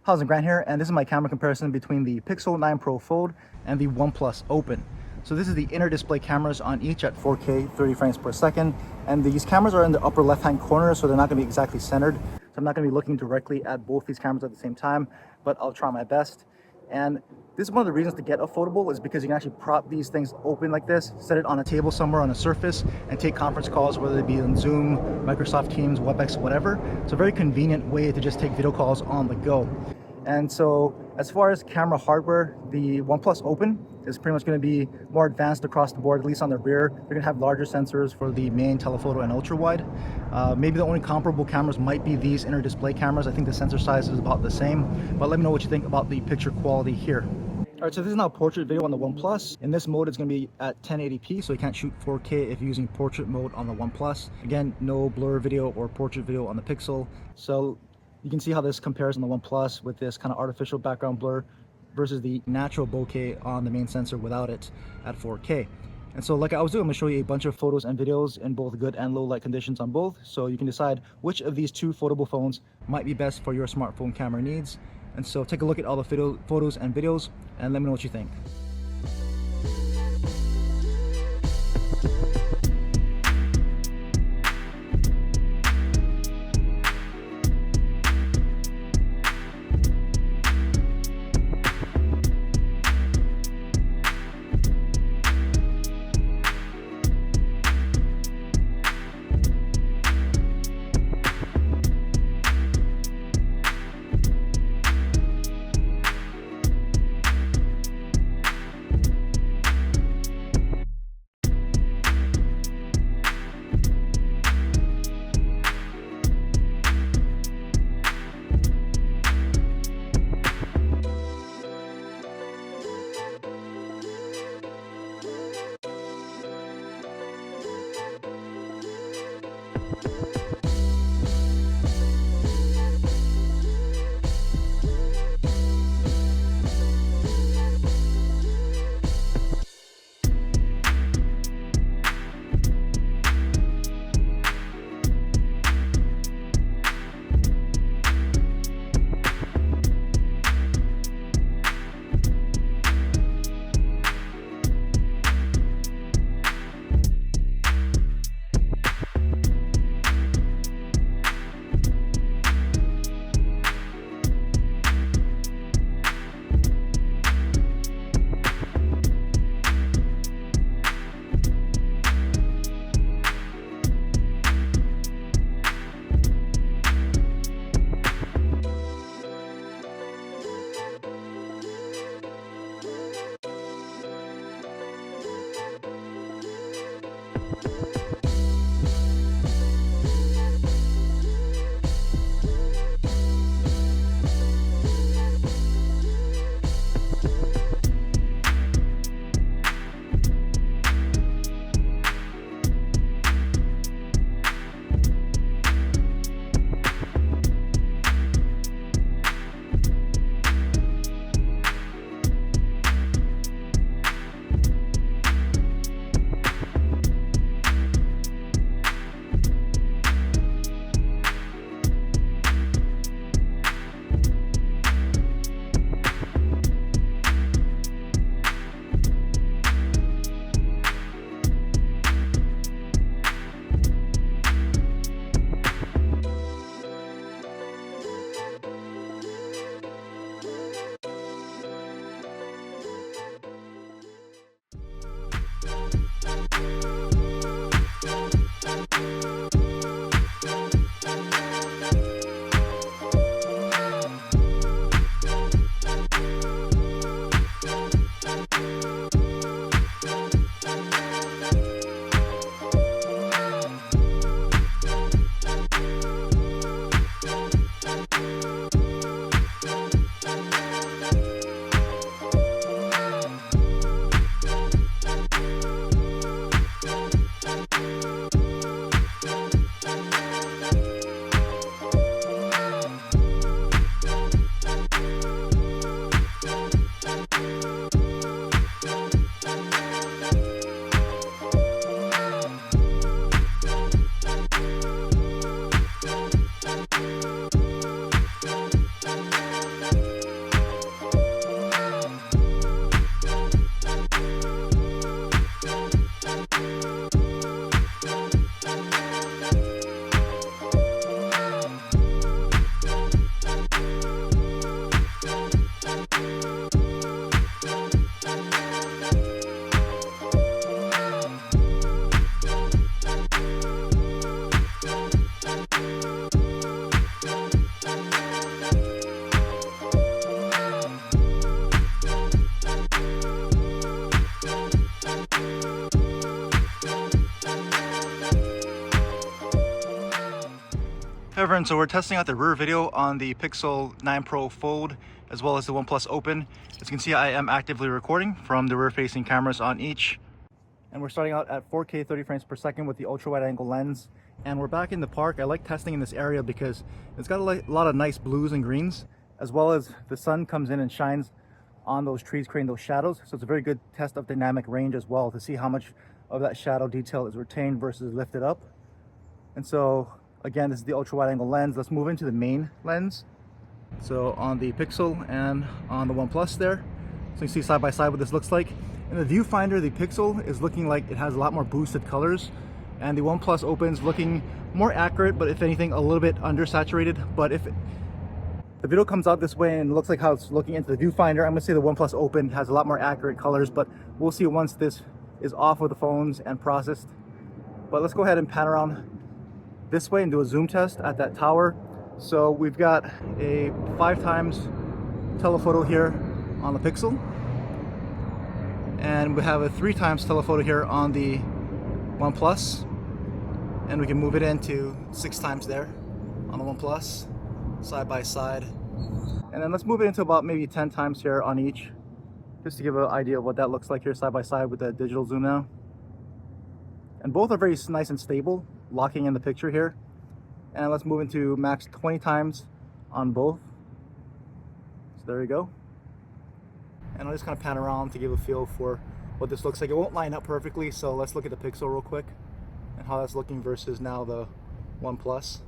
How's it, Grant here, and this is my camera comparison between the Pixel 9 Pro Fold and the OnePlus Open. So this is the inner display cameras on each at 4K 30 frames per second, and these cameras are in the upper left hand corner, so they're not going to be exactly centered. So I'm not going to be looking directly at both these cameras at the same time, but I'll try my best. And this is one of the reasons to get a foldable, is because you can actually prop these things open like this, set it on a table somewhere on a surface, and take conference calls, whether it be on Zoom, Microsoft Teams, WebEx, whatever. It's a very convenient way to just take video calls on the go. And so as far as camera hardware, the OnePlus Open is pretty much going to be more advanced across the board, at least on the rear. They're going to have larger sensors for the main, telephoto, and ultra wide. Maybe the only comparable cameras might be these inner display cameras. I think the sensor size is about the same, but let me know what you think about the picture quality here. All right, so this is now portrait video on the OnePlus. In this mode, it's going to be at 1080p, so you can't shoot 4K if you're using portrait mode on the OnePlus. Again, no blur video or portrait video on the Pixel. So you can see how this compares on the OnePlus with this kind of artificial background blur versus the natural bokeh on the main sensor without it at 4K. And so like I was doing, I'm going to show you a bunch of photos and videos in both good and low light conditions on both, so you can decide which of these two foldable phones might be best for your smartphone camera needs. And so take a look at all the photos and videos and let me know what you think. Everyone, so we're testing out the rear video on the Pixel 9 Pro Fold as well as the OnePlus Open. As you can see, I am actively recording from the rear-facing cameras on each. And we're starting out at 4K 30 frames per second with the ultra-wide-angle lens. And we're back in the park. I like testing in this area because it's got a lot of nice blues and greens, as well as the sun comes in and shines on those trees, creating those shadows. So it's a very good test of dynamic range as well to see how much of that shadow detail is retained versus lifted up. And so again, this is the ultra wide angle lens. Let's move into the main lens. So on the Pixel and on the OnePlus there. So you see side by side what this looks like. In the viewfinder, the Pixel is looking like it has a lot more boosted colors, and the OnePlus Open's looking more accurate, but if anything, a little bit undersaturated. But if the video comes out this way and looks like how it's looking into the viewfinder, I'm gonna say the OnePlus Open has a lot more accurate colors, but we'll see once this is off of the phones and processed. But let's go ahead and pan around this way and do a zoom test at that tower. So we've got a 5x telephoto here on the Pixel, and we have a 3x telephoto here on the OnePlus, and we can move it into 6x there on the OnePlus, side by side. And then let's move it into about maybe 10x here on each, just to give an idea of what that looks like here side by side with the digital zoom now. And both are very nice and stable, locking in the picture here. And let's move into max 20x on both. So there you go. And I'll just kind of pan around to give a feel for what this looks like. It won't line up perfectly, so let's look at the Pixel real quick and how that's looking versus now the OnePlus.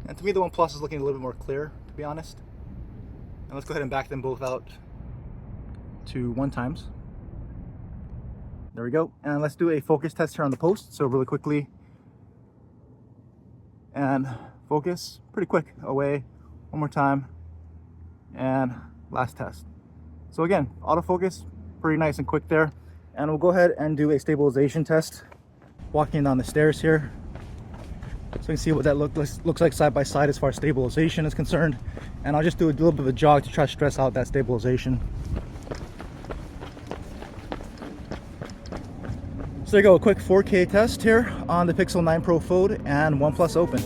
And to me, the OnePlus is looking a little bit more clear, to be honest. And let's go ahead and back them both out to 1x. There we go. And let's do a focus test here on the post. So really quickly, and focus pretty quick, away, one more time, and last test. So again, autofocus pretty nice and quick there. And we'll go ahead and do a stabilization test walking down the stairs here, so you can see what that looks like side by side as far as stabilization is concerned. And I'll just do a little bit of a jog to try to stress out that stabilization. So there you go, a quick 4K test here on the Pixel 9 Pro Fold and OnePlus Open.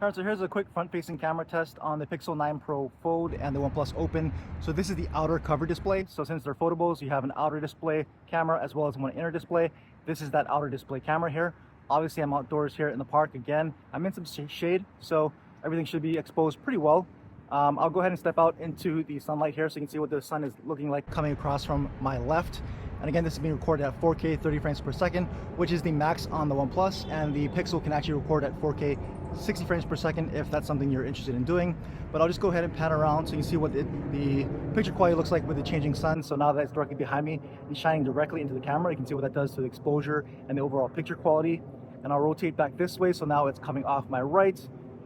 Alright, so here's a quick front-facing camera test on the Pixel 9 Pro Fold and the OnePlus Open. So this is the outer cover display. So since they're foldables, you have an outer display camera as well as one inner display. This is that outer display camera here. Obviously, I'm outdoors here in the park again. I'm in some shade, so everything should be exposed pretty well. I'll go ahead and step out into the sunlight here so you can see what the sun is looking like coming across from my left. And again, this is being recorded at 4K 30 frames per second, which is the max on the OnePlus, and the Pixel can actually record at 4K 60 frames per second if that's something you're interested in doing. But I'll just go ahead and pan around so you can see what the picture quality looks like with the changing sun. So now that it's directly behind me and shining directly into the camera, you can see what that does to the exposure and the overall picture quality. And I'll rotate back this way, so now it's coming off my right.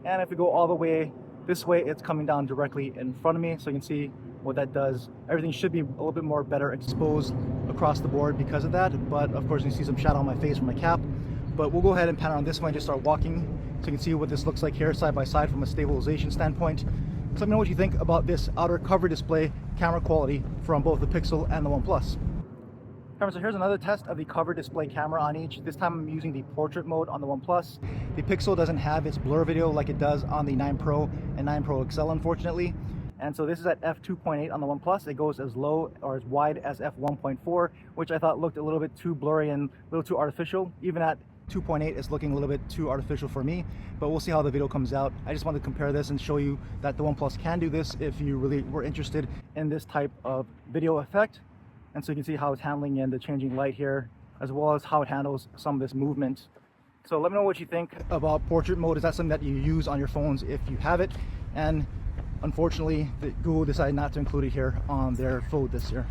And if we go all the way this way, it's coming down directly in front of me, so you can see what that does. Everything should be a little bit more better exposed across the board because of that, but of course you see some shadow on my face from my cap. But we'll go ahead and pan around this way and just start walking so you can see what this looks like here side by side from a stabilization standpoint. So let me know what you think about this outer cover display camera quality from both the Pixel and the OnePlus. So here's another test of the cover display camera on each. This time I'm using the portrait mode on the OnePlus. The Pixel doesn't have its blur video like it does on the 9 Pro and 9 Pro XL, unfortunately. And so this is at f2.8 on the OnePlus. It goes as low or as wide as f1.4, which I thought looked a little bit too blurry and a little too artificial. Even at 2.8, it's looking a little bit too artificial for me, but we'll see how the video comes out. I just wanted to compare this and show you that the OnePlus can do this if you really were interested in this type of video effect. And so you can see how it's handling in the changing light here, as well as how it handles some of this movement. So let me know what you think about portrait mode. Is that something that you use on your phones if you have it? And unfortunately, Google decided not to include it here on their phone this year.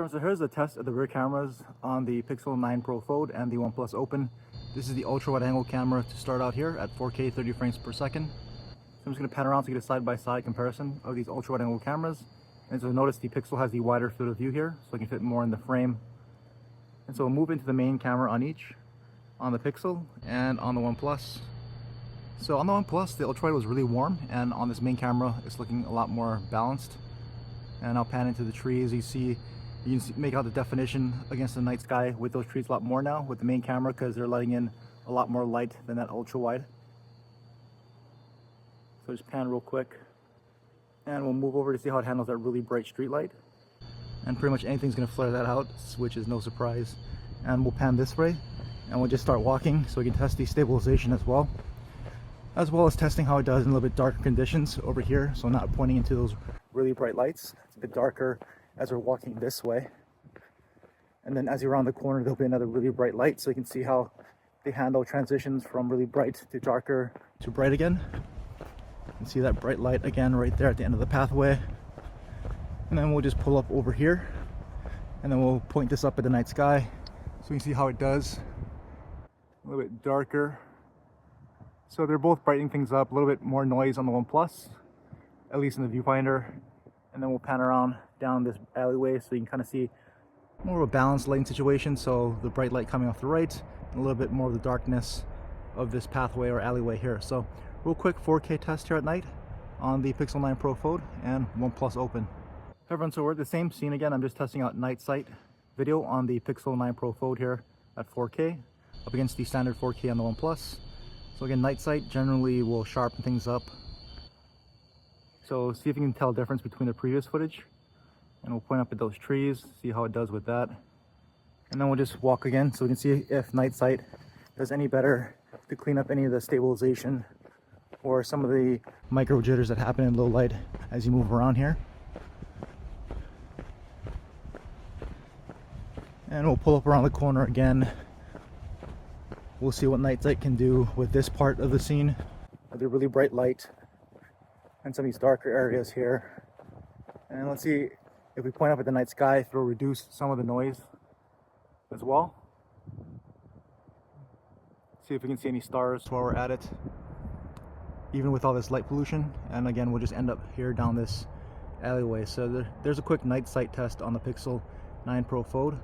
So here's the test of the rear cameras on the Pixel 9 Pro Fold and the OnePlus Open. This is the ultra wide angle camera to start out here at 4K 30 frames per second. So I'm just going to pan around to get a side-by-side comparison of these ultra wide angle cameras. And so notice the Pixel has the wider field of view here, so I can fit more in the frame. And so we'll move into the main camera on each, on the Pixel and on the OnePlus. So on the OnePlus, the ultra wide was really warm, and on this main camera, it's looking a lot more balanced. And I'll pan into the trees. You can make out the definition against the night sky with those trees a lot more now with the main camera, because they're letting in a lot more light than that ultra wide. So just pan real quick, and we'll move over to see how it handles that really bright street light. And pretty much anything's gonna flare that out, which is no surprise. And we'll pan this way, and we'll just start walking so we can test the stabilization as well as testing how it does in a little bit darker conditions over here, so not pointing into those really bright lights. It's a bit darker as we're walking this way, and then as you're around the corner, there'll be another really bright light, so you can see how they handle transitions from really bright to darker to bright again. You can see that bright light again right there at the end of the pathway. And then we'll just pull up over here, and then we'll point this up at the night sky so you can see how it does. A little bit darker. So they're both brightening things up. A little bit more noise on the OnePlus, at least in the viewfinder, and then we'll pan around down this alleyway so you can kind of see more of a balanced lighting situation. So the bright light coming off the right, and a little bit more of the darkness of this pathway or alleyway here. So real quick 4K test here at night on the Pixel 9 Pro Fold and OnePlus Open. Hey everyone, so we're at the same scene again. I'm just testing out night sight video on the Pixel 9 Pro Fold here at 4K up against the standard 4K on the OnePlus. So again, night sight generally will sharpen things up. So see if you can tell the difference between the previous footage, and we'll point up at those trees, see how it does with that. And then we'll just walk again so we can see if night sight does any better to clean up any of the stabilization or some of the micro jitters that happen in low light as you move around here. And we'll pull up around the corner again. We'll see what night sight can do with this part of the scene, with the really bright light and some of these darker areas here. And let's see if we point up at the night sky, it'll reduce some of the noise as well. See if we can see any stars while we're at it, even with all this light pollution. And again, we'll just end up here down this alleyway. So there's a quick night sight test on the Pixel 9 Pro Fold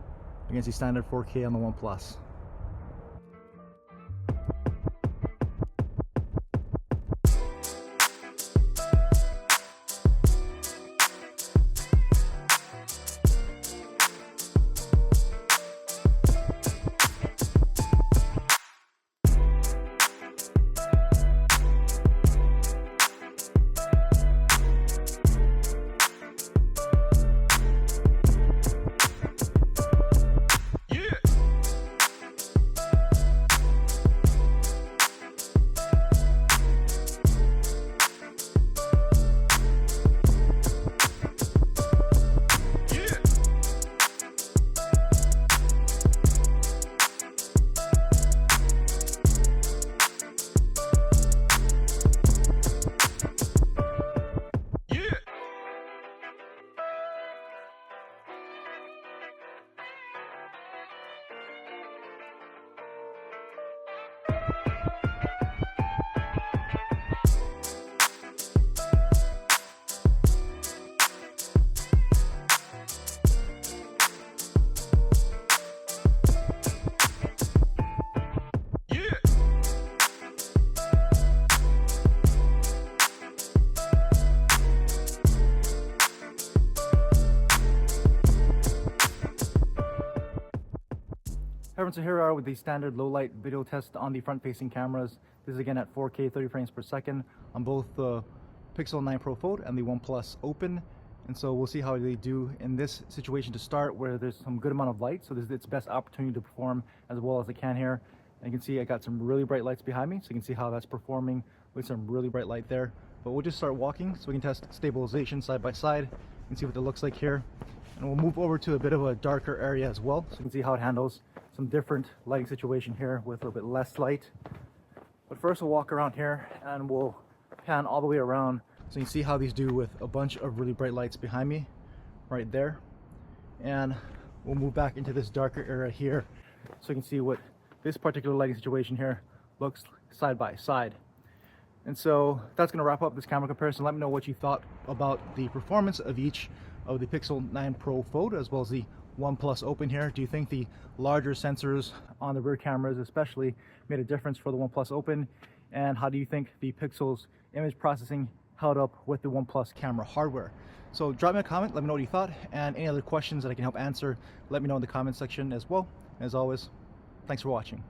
against the standard 4K on the OnePlus. Everyone, so here we are with the standard low light video test on the front facing cameras. This is again at 4K 30 frames per second on both the Pixel 9 Pro Fold and the OnePlus Open. And so we'll see how they do in this situation to start, where there's some good amount of light, so this is its best opportunity to perform as well as it can here. And you can see I got some really bright lights behind me, so you can see how that's performing with some really bright light there. But we'll just start walking so we can test stabilization side by side and see what it looks like here. And we'll move over to a bit of a darker area as well, so you can see how it handles some different lighting situation here with a little bit less light. But first we'll walk around here and we'll pan all the way around so you can see how these do with a bunch of really bright lights behind me right there. And we'll move back into this darker area here so you can see what this particular lighting situation here looks side by side. And so that's going to wrap up this camera comparison. Let me know what you thought about the performance of each of the Pixel 9 Pro Fold as well as the OnePlus Open here. Do you think the larger sensors on the rear cameras especially made a difference for the OnePlus Open? And how do you think the Pixel's image processing held up with the OnePlus camera hardware? So drop me a comment, let me know what you thought, and any other questions that I can help answer, let me know in the comment section as well. As always, thanks for watching.